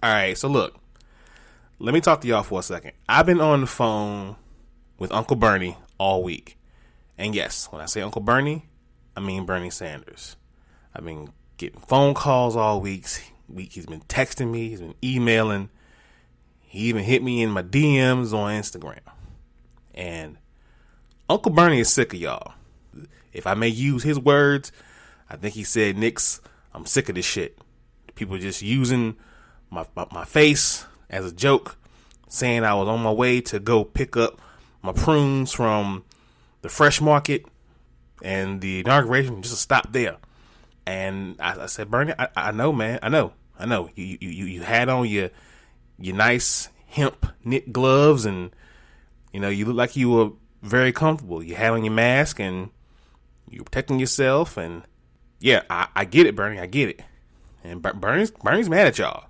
All right, so look, let me talk to y'all for a second. I've been on the phone with Uncle Bernie all week. And yes, when I say Uncle Bernie, I mean Bernie Sanders. I've been getting phone calls all week. He's been texting me. He's been emailing. He even hit me in my DMs on Instagram. And Uncle Bernie is sick of y'all. If I may use his words, I think he said, Nix, I'm sick of this shit. People just using my face as a joke, saying I was on my way to go pick up my prunes from the fresh market and the inauguration just to stop there. And I said, Bernie, I know, man. I know. You had on your nice hemp knit gloves and, you look like you were very comfortable. You had on your mask and you were protecting yourself. And yeah, I get it, Bernie. I get it. And Bernie's mad at y'all.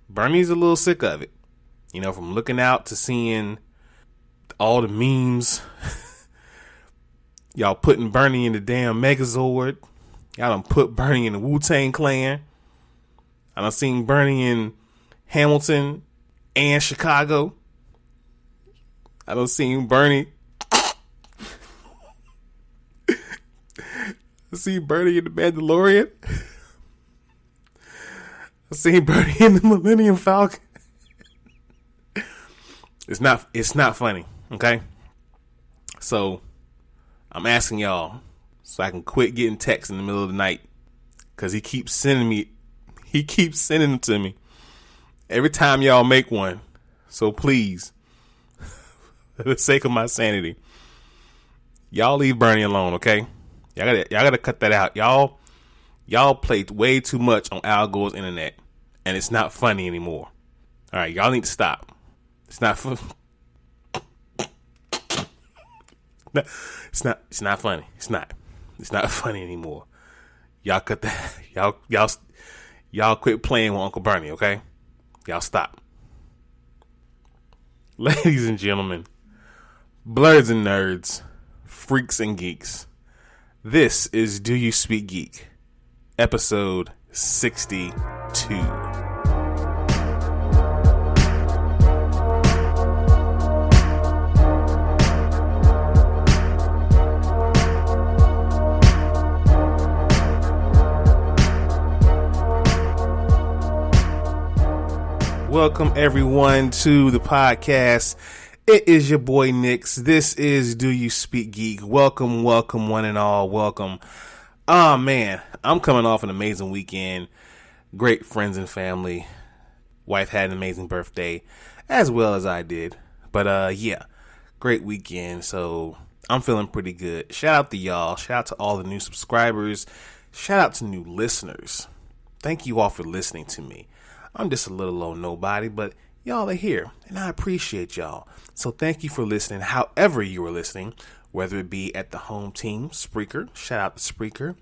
Bernie's a little sick of it. From looking out to seeing all the memes. Y'all putting Bernie in the damn Megazord. Y'all done put Bernie in the Wu-Tang Clan. I done seen Bernie in Hamilton and Chicago. I done seen Bernie. I see Bernie in the Mandalorian. I seen Bernie in the Millennium Falcon. It's not funny, okay? So I'm asking y'all so I can quit getting texts in the middle of the night, because he keeps sending them to me every time y'all make one. So please, for the sake of my sanity, y'all leave Bernie alone, okay? Y'all gotta cut that out. Y'all played way too much on Al Gore's internet, and it's not funny anymore. All right, y'all need to stop. It's not fun. It's not funny. It's not funny anymore. Y'all cut that. Y'all quit playing with Uncle Bernie, okay? Y'all stop. Ladies and gentlemen, blurs and nerds, freaks and geeks, this is Do You Speak Geek, episode 62. Welcome everyone to the podcast. It is your boy Nix. This is Do You Speak Geek. Welcome one and all. Welcome. Oh man, I'm coming off an amazing weekend. Great friends and family. Wife had an amazing birthday, as well as I did. But yeah, great weekend. So I'm feeling pretty good. Shout out to y'all. Shout out to all the new subscribers. Shout out to new listeners. Thank you all for listening to me. I'm just a little old nobody, but y'all are here, and I appreciate y'all. So thank you for listening, however you are listening, whether it be at the home team, Spreaker, shout out to Spreaker,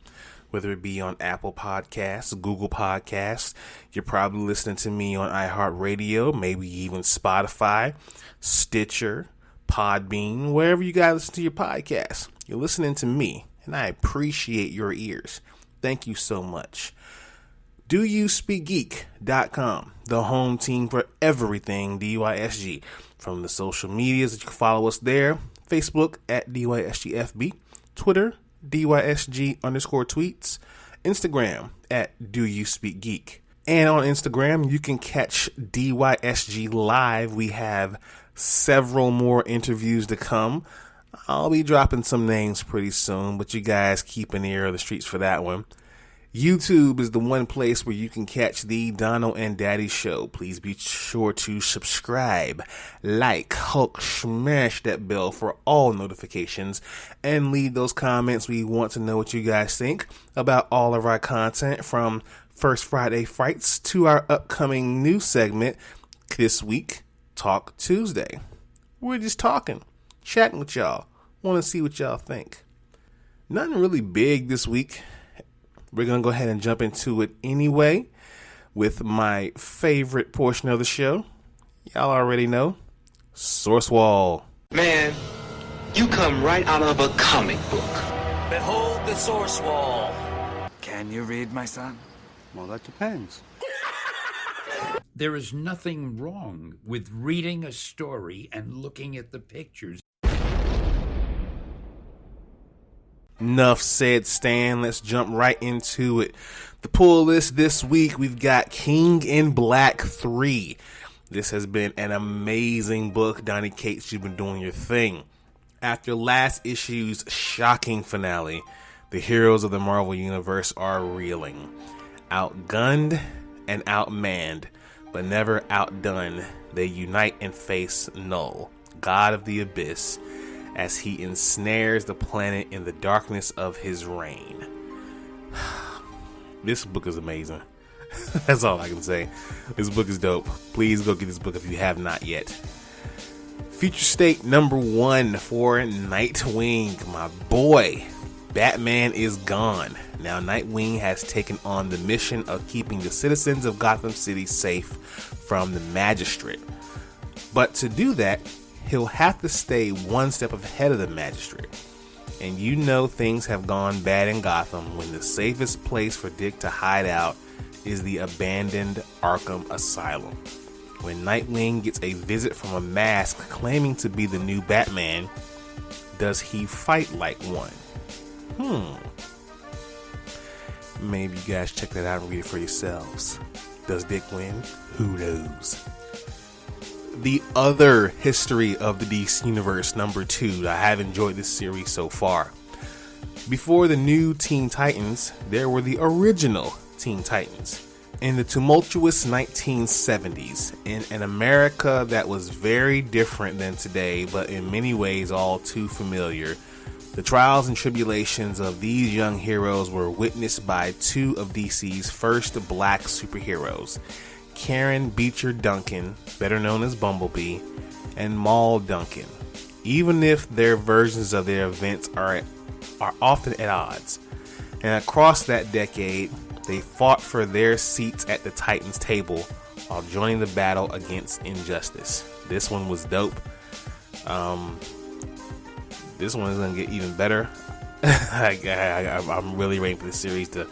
whether it be on Apple Podcasts, Google Podcasts, you're probably listening to me on iHeartRadio, maybe even Spotify, Stitcher, Podbean, wherever you guys listen to your podcasts. You're listening to me, and I appreciate your ears. Thank you so much. DoYouSpeakGeek.com, the home team for everything DYSG. From the social medias that you can follow us there, Facebook at DYSGFB, Twitter, DYSG_tweets, Instagram at DoYouSpeakGeek. And on Instagram, you can catch DYSG live. We have several more interviews to come. I'll be dropping some names pretty soon, but you guys keep an ear of the streets for that one. YouTube is the one place where you can catch the Dono and Daddy Show. Please be sure to subscribe, like, Hulk, smash that bell for all notifications, and leave those comments. We want to know what you guys think about all of our content, from First Friday Frights to our upcoming new segment this week, Talk Tuesday. We're just talking, chatting with y'all. Want to see what y'all think. Nothing really big this week. We're going to go ahead and jump into it anyway with my favorite portion of the show. Y'all already know, Source Wall. Man, you come right out of a comic book. Behold the Source Wall. Can you read, my son? Well, that depends. There is nothing wrong with reading a story and looking at the pictures. Enough said, Stan. Let's jump right into it. The pull list this week, we've got King in Black 3. This has been an amazing book. Donny Cates, you've been doing your thing. After last issue's shocking finale, the heroes of the Marvel Universe are reeling. Outgunned and outmanned, but never outdone, they unite and face Null, god of the abyss, as he ensnares the planet in the darkness of his reign. This book is amazing. That's all I can say. This book is dope. Please go get this book if you have not yet. Future State number 1 for Nightwing, my boy. Batman is gone. Now Nightwing has taken on the mission of keeping the citizens of Gotham City safe from the Magistrate. But to do that, he'll have to stay one step ahead of the Magistrate. And you know things have gone bad in Gotham when the safest place for Dick to hide out is the abandoned Arkham Asylum. When Nightwing gets a visit from a mask claiming to be the new Batman, does he fight like one? Maybe you guys check that out and read it for yourselves. Does Dick win? Who knows? The Other History of the DC Universe number 2. I have enjoyed this series so far. Before the new Teen Titans, there were the original Teen Titans. In the tumultuous 1970s, in an America that was very different than today, but in many ways all too familiar, the trials and tribulations of these young heroes were witnessed by two of DC's first black superheroes, Karen Beecher Duncan, better known as Bumblebee, and Maul Duncan. Even if their versions of their events are often at odds. And across that decade, they fought for their seats at the Titans table while joining the battle against injustice. This one was dope. This one is going to get even better. I'm really waiting for the series to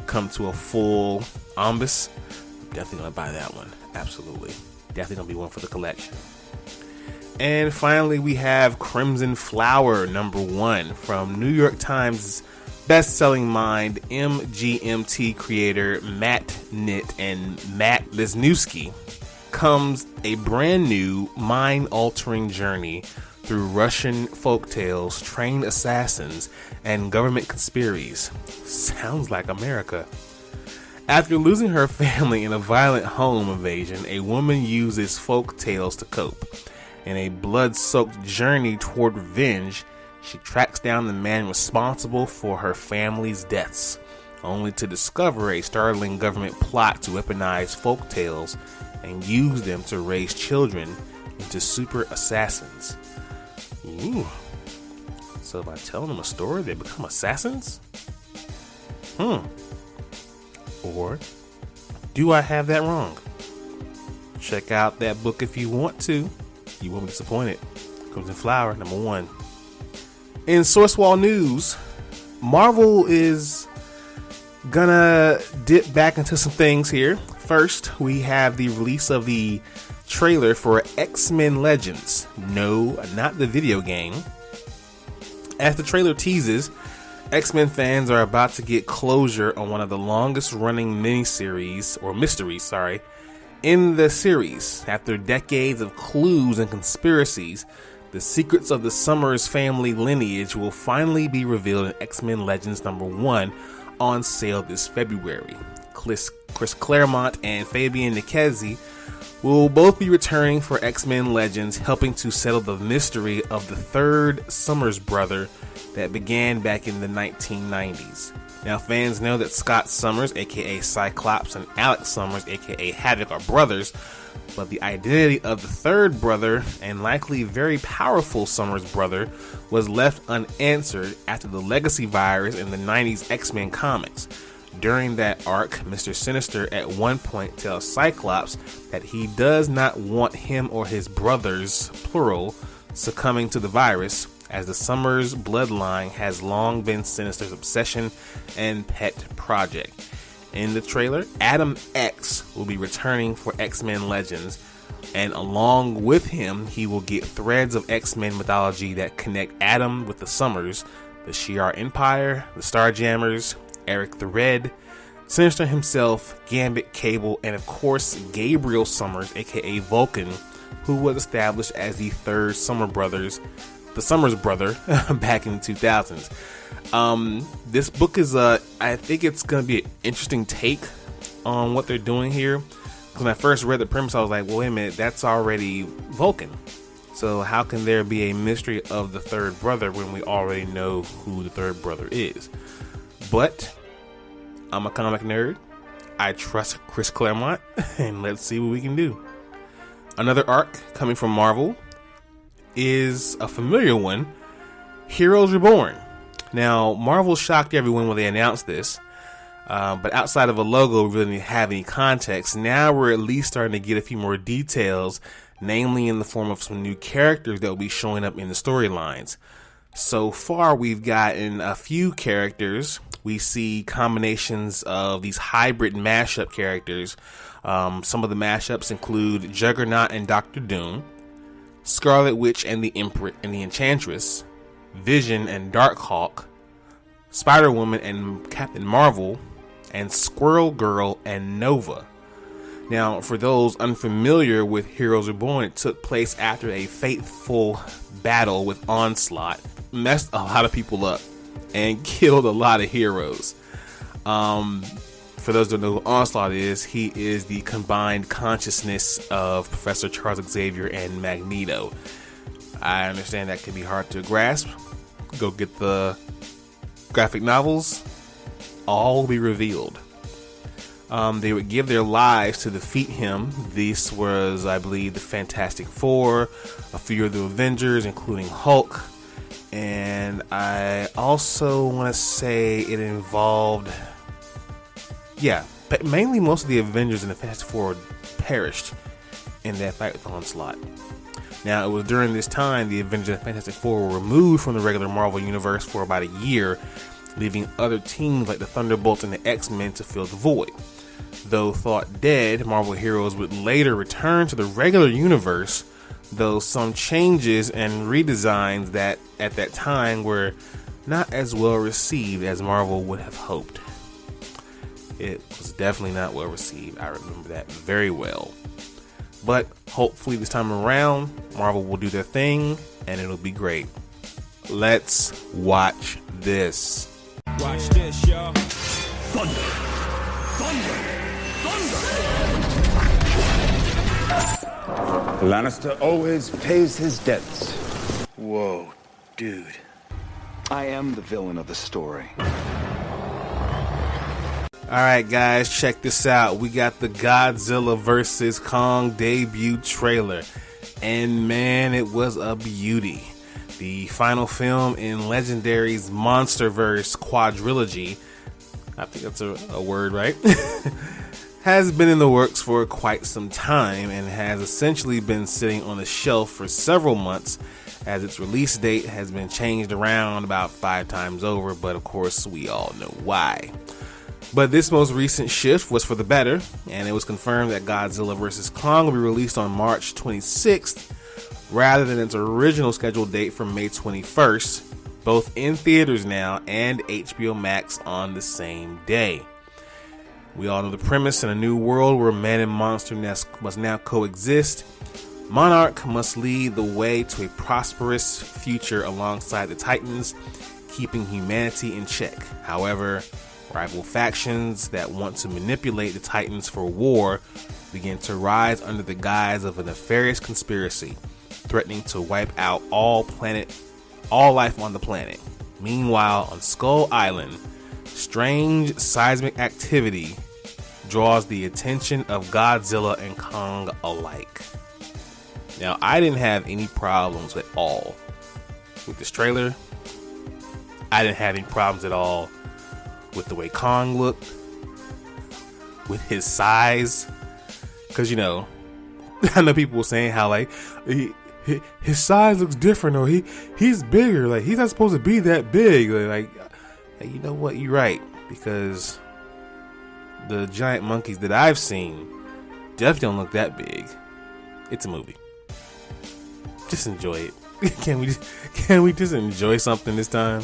come to a full ombus. I'm definitely going to buy that one. Absolutely. Definitely going to be one for the collection. And finally, we have Crimson Flower number 1 from New York Times best-selling mind MGMT creator Matt Nitt and Matt Lesniewski. Comes a brand new mind-altering journey through Russian folktales, trained assassins, and government conspiracies. Sounds like America. After losing her family in a violent home invasion, a woman uses folk tales to cope. In a blood-soaked journey toward revenge, she tracks down the man responsible for her family's deaths, only to discover a startling government plot to weaponize folk tales and use them to raise children into super assassins. Ooh. So by telling them a story, they become assassins? Or do I have that wrong? Check out that book if you want to. You won't be disappointed. Crimson Flower, number 1. In Source Wall News, Marvel is gonna dip back into some things here. First, we have the release of the trailer for X-Men Legends. No, not the video game. As the trailer teases, X-Men fans are about to get closure on one of the longest running mysteries in the series. After decades of clues and conspiracies, the secrets of the Summers family lineage will finally be revealed in X-Men Legends number 1 on sale this February. Chris Claremont and Fabian Nikazi will both be returning for X-Men Legends, helping to settle the mystery of the third Summers brother that began back in the 1990s. Now, fans know that Scott Summers, aka Cyclops, and Alex Summers, aka Havoc, are brothers, but the identity of the third brother, and likely very powerful Summers brother, was left unanswered after the Legacy virus in the 90s X-Men comics. During that arc, Mr. Sinister at one point tells Cyclops that he does not want him or his brothers, plural, succumbing to the virus, as the Summers bloodline has long been Sinister's obsession and pet project. in the trailer, Adam X will be returning for X-Men Legends, and along with him, he will get threads of X-Men mythology that connect Adam with the Summers, the Shi'ar Empire, the Starjammers, Eric the Red, Sinister himself, Gambit, Cable, and of course Gabriel Summers, aka Vulcan, who was established as the third Summers brother back in the 2000s. This book is I think it's gonna be an interesting take on what they're doing here. When I first read the premise, I was like, well, wait a minute, that's already Vulcan. So how can there be a mystery of the third brother when we already know who the third brother is? But I'm a comic nerd. I trust Chris Claremont, and let's see what we can do. Another arc coming from Marvel is a familiar one, Heroes Reborn. Now, Marvel shocked everyone when they announced this, but outside of a logo, we really didn't have any context. Now we're at least starting to get a few more details, namely in the form of some new characters that will be showing up in the storylines. So far, we've gotten a few characters. We see combinations of these hybrid mashup characters. Some of the mashups include Juggernaut and Doctor Doom, Scarlet Witch and the Enchantress, Vision and Darkhawk, Spider-Woman and Captain Marvel, and Squirrel Girl and Nova. Now, for those unfamiliar with Heroes Reborn, it took place after a fateful battle with Onslaught, messed a lot of people up, and killed a lot of heroes. For those who don't know who Onslaught is, he is the combined consciousness of Professor Charles Xavier and Magneto. I understand that can be hard to grasp. Go get the graphic novels. All will be revealed. They would give their lives to defeat him. This was, I believe, the Fantastic Four, a few of the Avengers, including Hulk. And I also want to say it involved, but mainly most of the Avengers and the Fantastic Four perished in that fight with Onslaught. Now, it was during this time the Avengers and Fantastic Four were removed from the regular Marvel Universe for about a year, leaving other teams like the Thunderbolts and the X-Men to fill the void. Though thought dead, Marvel heroes would later return to the regular universe, though some changes and redesigns that at that time were not as well received as Marvel would have hoped. It was definitely not well received. I remember that very well. But hopefully this time around, Marvel will do their thing and it'll be great. Let's watch this. Watch this, y'all. Thunder! Thunder! Thunder! Lannister always pays his debts. Whoa, dude. I am the villain of the story. Alright guys, check this out. We got the Godzilla vs. Kong debut trailer. And man, it was a beauty. The final film in Legendary's Monsterverse quadrilogy, I think that's a word, right? Has been in the works for quite some time and has essentially been sitting on the shelf for several months, as its release date has been changed around about 5 times over, but of course we all know why. But this most recent shift was for the better, and it was confirmed that Godzilla vs. Kong will be released on March 26th, rather than its original scheduled date for May 21st, both in theaters now and HBO Max on the same day. We all know the premise: in a new world where man and monster must now coexist, Monarch must lead the way to a prosperous future alongside the Titans, keeping humanity in check. However, rival factions that want to manipulate the Titans for war begin to rise under the guise of a nefarious conspiracy, threatening to wipe out all life on the planet. Meanwhile, on Skull Island, strange seismic activity draws the attention of Godzilla and Kong alike. Now, I didn't have any problems at all with this trailer. I didn't have any problems at all with the way Kong looked, with his size, because I know people were saying how like his size looks different, or he's bigger, like he's not supposed to be that big. Like you know what, you're right, because the giant monkeys that I've seen definitely don't look that big. It's a movie. Just enjoy it. Can we just enjoy something this time?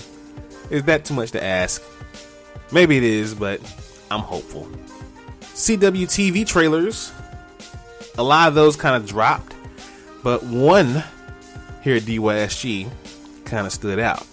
Is that too much to ask? Maybe it is, but I'm hopeful. CW TV trailers. A lot of those kind of dropped, but one here at DYSG kind of stood out.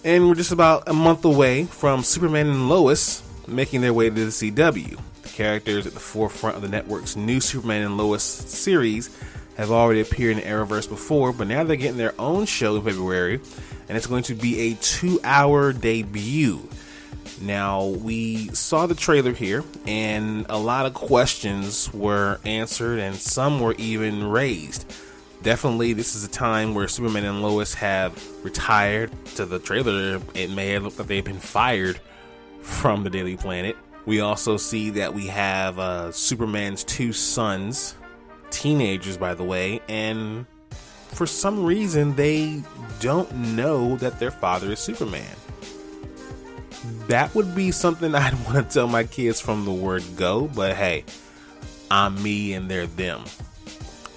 And we're just about a month away from Superman and Lois making their way to the CW. The characters at the forefront of the network's new Superman and Lois series have already appeared in the Arrowverse before, but now they're getting their own show in February, and it's going to be a 2-hour debut. Now, we saw the trailer here, and a lot of questions were answered, and some were even raised. Definitely, this is a time where Superman and Lois have retired. To the trailer, it may have looked like they've been fired from the Daily Planet. We also see that we have Superman's 2 sons, teenagers by the way, and for some reason they don't know that their father is Superman. That would be something I'd want to tell my kids from the word go, but hey, I'm me and they're them.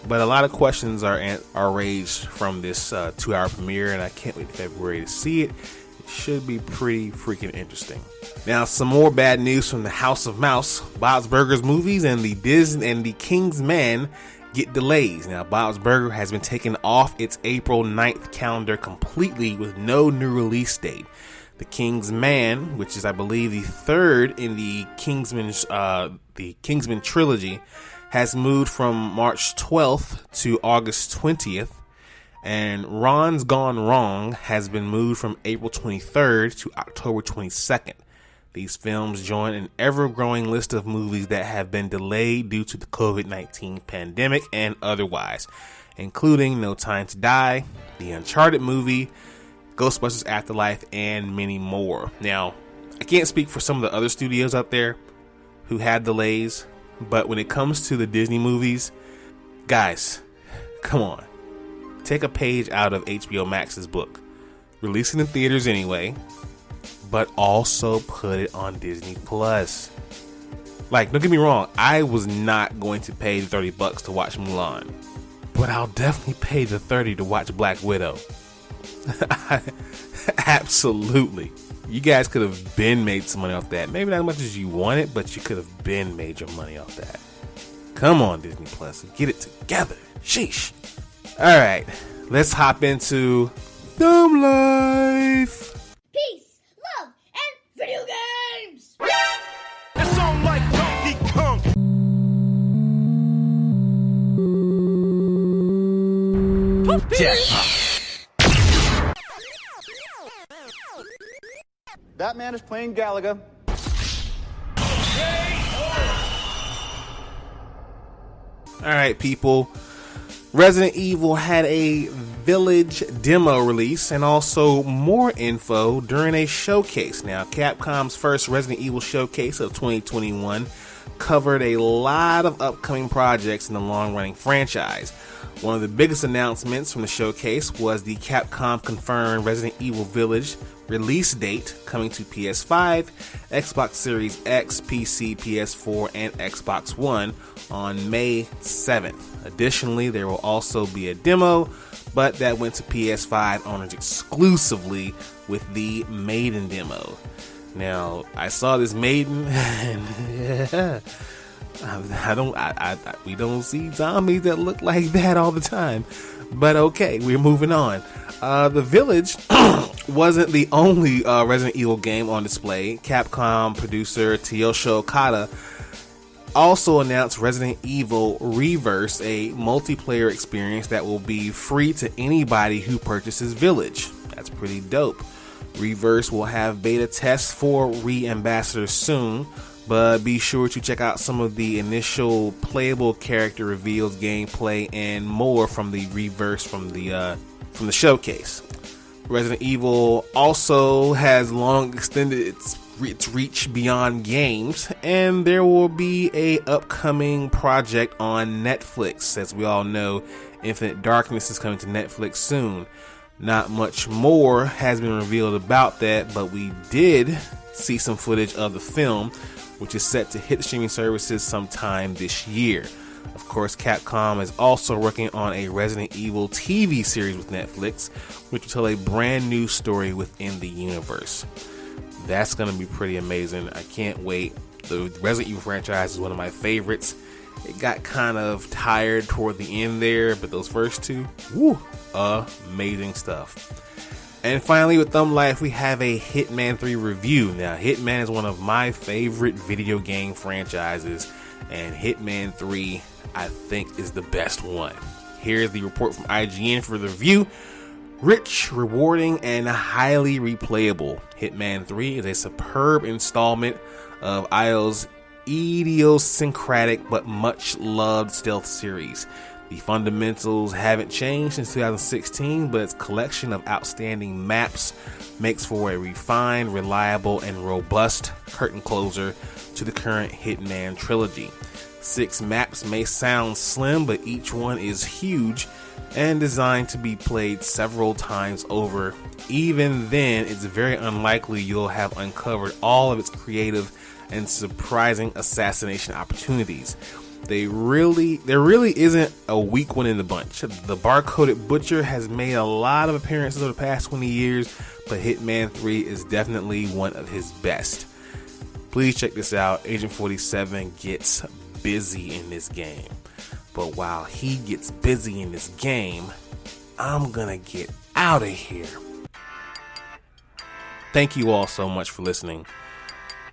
But a lot of questions are raised from this 2-hour premiere, and I can't wait to February to see it. It should be pretty freaking interesting. Now, some more bad news from the House of Mouse. Bob's Burgers movies and the Disney and the King's Man get delays. Now, Bob's Burger has been taken off its April 9th calendar completely with no new release date. The King's Man, which is I believe the third in the Kingsman trilogy, has moved from March 12th to August 20th, and Ron's Gone Wrong has been moved from April 23rd to October 22nd. These films join an ever-growing list of movies that have been delayed due to the COVID-19 pandemic and otherwise, including No Time to Die, the Uncharted movie, Ghostbusters Afterlife, and many more. Now, I can't speak for some of the other studios out there who had delays, but when it comes to the Disney movies, guys, come on. Take a page out of HBO Max's book. Release it in theaters anyway, but also put it on Disney Plus. Like, don't get me wrong, I was not going to pay the $30 to watch Mulan, but I'll definitely pay the $30 to watch Black Widow. Absolutely. You guys could have been made some money off that. Maybe not as much as you wanted, but you could have been made your money off that. Come on, Disney Plus, get it together. Sheesh. Alright, let's hop into Thumb Life. Peace, love, and video games! That sound like Donkey Kong. Batman is playing Galaga. Alright, people. Resident Evil had a Village demo release and also more info during a showcase. Now, Capcom's first Resident Evil showcase of 2021 covered a lot of upcoming projects in the long-running franchise. One of the biggest announcements from the showcase was the Capcom confirmed Resident Evil Village release date coming to PS5, Xbox Series X, PC, PS4, and Xbox One on May 7th. Additionally, there will also be a demo, but that went to PS5 owners exclusively with the Maiden demo. Now, I saw this Maiden, and we don't see zombies that look like that all the time. But okay, we're moving on. The Village wasn't the only Resident Evil game on display. Capcom producer Toyoshi Okada also announced Resident Evil Reverse, a multiplayer experience that will be free to anybody who purchases Village. That's pretty dope. Reverse will have beta tests for re-ambassadors soon, but be sure to check out some of the initial playable character reveals, gameplay, and more from the Reverse from the showcase. Resident Evil also has long extended its reach beyond games, and there will be a upcoming project on Netflix. As we all know, Infinite Darkness is coming to Netflix soon. Not much more has been revealed about that, but we did see some footage of the film. which is set to hit streaming services sometime this year. Of course, Capcom is also working on a Resident Evil TV series with Netflix, which will tell a brand new story within the universe. That's going to be pretty amazing. I can't wait. The Resident Evil franchise is one of my favorites. It got kind of tired toward the end there, but those first two, woo, amazing stuff. And finally, with Thumb Life, we have a Hitman 3 review. Now, Hitman is one of my favorite video game franchises, and Hitman 3, I think, is the best one. Here's the report from IGN for the review. Rich, rewarding, and highly replayable, Hitman 3 is a superb installment of IO's idiosyncratic but much loved stealth series. The fundamentals haven't changed since 2016, but its collection of outstanding maps makes for a refined, reliable, and robust curtain closer to the current Hitman trilogy. 6 maps may sound slim, but each one is huge and designed to be played several times over. Even then, it's very unlikely you'll have uncovered all of its creative and surprising assassination opportunities. There really isn't a weak one in the bunch. The bar-coded butcher has made a lot of appearances over the past 20 years, but Hitman 3 is definitely one of his best. Please check this out. Agent 47 gets busy in this game. But while he gets busy in this game, I'm gonna get out of here. Thank you all so much for listening.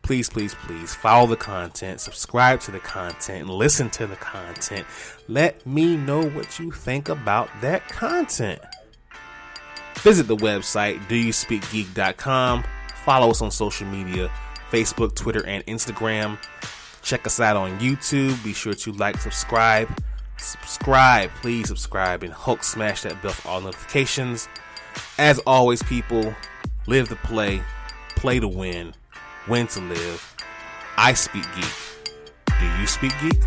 Please, please, please follow the content, subscribe to the content, listen to the content. Let me know what you think about that content. Visit the website, doyouspeakgeek.com. Follow us on social media, Facebook, Twitter, and Instagram. Check us out on YouTube. Be sure to like, subscribe. Please subscribe, and Hulk smash that bell for all notifications. As always, people, live to play to win to live. I speak geek. Do you speak geek?